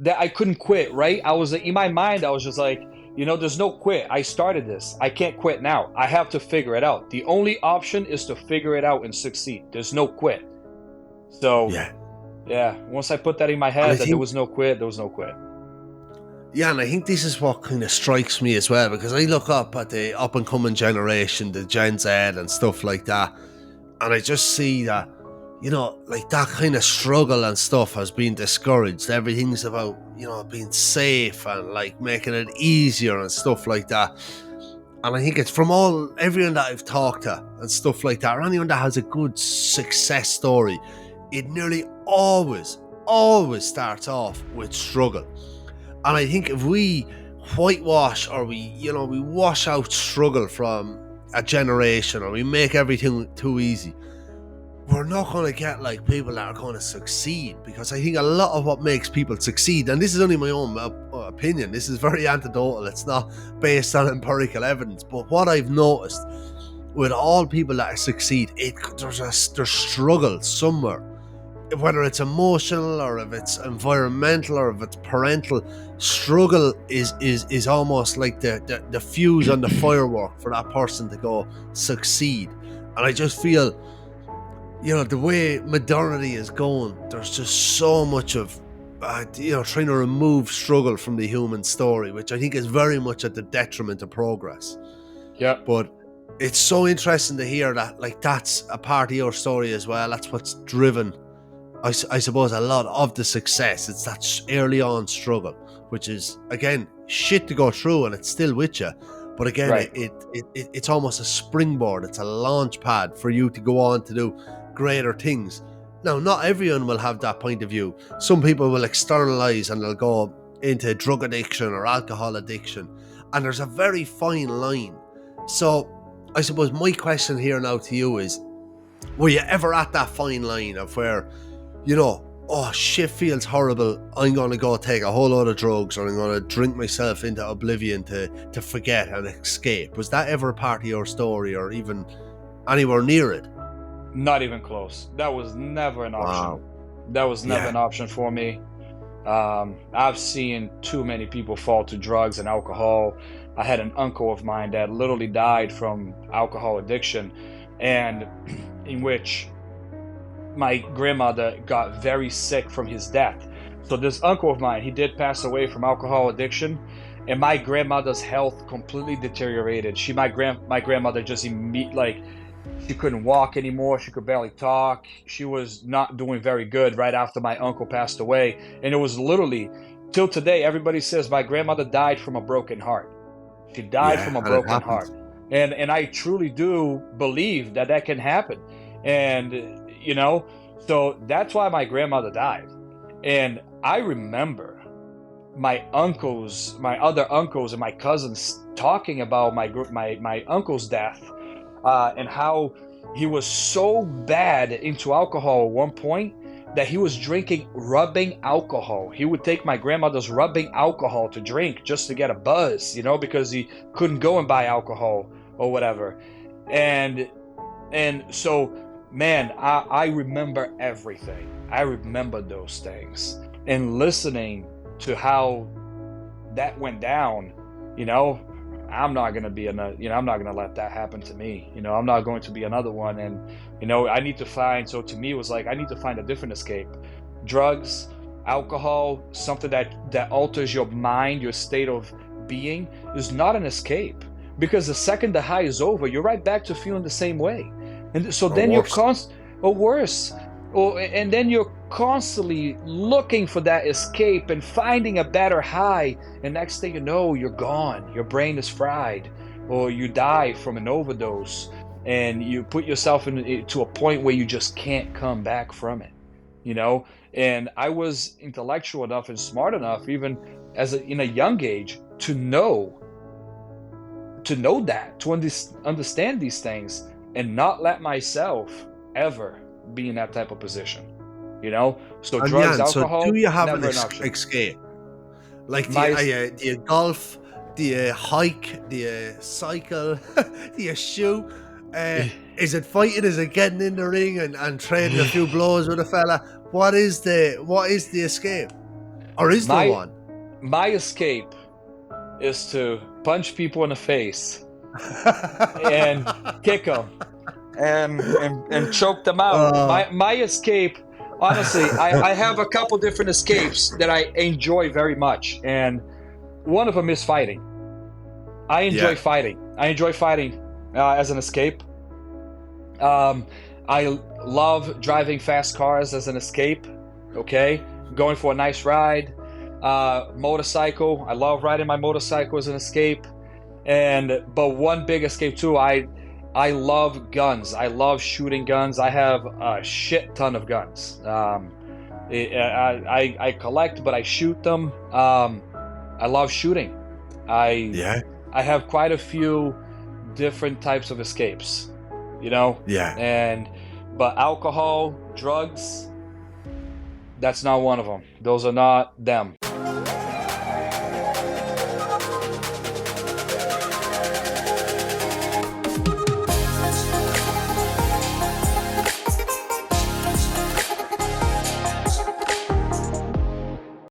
that I couldn't quit, right? I was in my mind, I was just like, there's no quit. I started this. I can't quit now. I have to figure it out. The only option is to figure it out and succeed. There's no quit. So, Yeah. yeah, once I put that in my And I head that there think, was no quit, there was no quit. yeah, and I think this is what kind of strikes me as well, because I look up at the up and coming generation, the Gen Z and stuff like that, and I just see that, like that kind of struggle and stuff has been discouraged. Everything's about, being safe and like making it easier and stuff like that. And I think it's from everyone that I've talked to and stuff like that, or anyone that has a good success story, it nearly always starts off with struggle. And I think if we whitewash or we wash out struggle from a generation, or we make everything too easy, we're not going to get like people that are going to succeed. Because I think a lot of what makes people succeed, and this is only my own opinion, this is very anecdotal, it's not based on empirical evidence, but what I've noticed with all people that succeed, there's struggle somewhere. Whether it's emotional or if it's environmental or if it's parental, struggle is almost like the fuse on the firework for that person to go succeed. And I just feel, the way modernity is going, there's just so much of trying to remove struggle from the human story, which I think is very much at the detriment of progress. Yeah. But it's so interesting to hear that, like, that's a part of your story as well. That's what's driven, I suppose, a lot of the success. It's that early on struggle, which is, again, shit to go through, and it's still with you. But again, right. It's almost a springboard. It's a launch pad for you to go on to do greater things. Now, not everyone will have that point of view. Some people will externalize and they'll go into drug addiction or alcohol addiction. And there's a very fine line. So I suppose my question here now to you is, were you ever at that fine line of where, oh, shit feels horrible, I'm going to go take a whole lot of drugs, or I'm going to drink myself into oblivion to forget and escape? Was that ever part of your story, or even anywhere near it? Not even close. That was never an option. Wow. That was never an option for me. I've seen too many people fall to drugs and alcohol. I had an uncle of mine that literally died from alcohol addiction, and in which my grandmother got very sick from his death. So this uncle of mine, he did pass away from alcohol addiction, and my grandmother's health completely deteriorated. My grandmother just she couldn't walk anymore. She could barely talk. She was not doing very good right after my uncle passed away. And it was literally, till today, everybody says my grandmother died from a broken heart. She died from a broken heart. And I truly do believe that can happen. And, so that's why my grandmother died. And I remember my other uncles and my cousins talking about my uncle's death, and how he was so bad into alcohol at one point that he was drinking rubbing alcohol. He would take my grandmother's rubbing alcohol to drink just to get a buzz, because he couldn't go and buy alcohol or whatever. And so, man, I remember everything. I remember those things. And listening to how that went down, I'm not going to be I'm not going to let that happen to me. I'm not going to be another one. And, I need to find, so to me it was like, I need to find a different escape. Drugs, alcohol, something that alters your mind, your state of being, is not an escape. Because the second the high is over, you're right back to feeling the same way. And so then you're worse. And then you're constantly looking for that escape and finding a better high. And next thing you know, you're gone. Your brain is fried, or you die from an overdose, and you put yourself to a point where you just can't come back from it. And I was intellectual enough and smart enough, even in a young age, to know that, to understand these things, and not let myself ever be in that type of position. So and drugs, alcohol, so do you have never an option. Escape? Like, do you golf? Do you hike? Do you cycle? Do you shoot? Is it fighting? Is it getting in the ring and trading a few blows with a fella? What is the escape? Or is there My one? my escape is to punch people in the face and kick them and choke them out. My escape, honestly, I have a couple different escapes that I enjoy very much, and one of them is fighting. I enjoy fighting. I enjoy fighting as an escape. I love driving fast cars as an escape. Okay, going for a nice ride. Motorcycle. I love riding my motorcycle as an escape. But one big escape too. I love guns. I love shooting guns. I have a shit ton of guns. I collect, but I shoot them. I love shooting. I have quite a few different types of escapes, you know? Yeah. But alcohol, drugs, that's not one of them. Those are not them.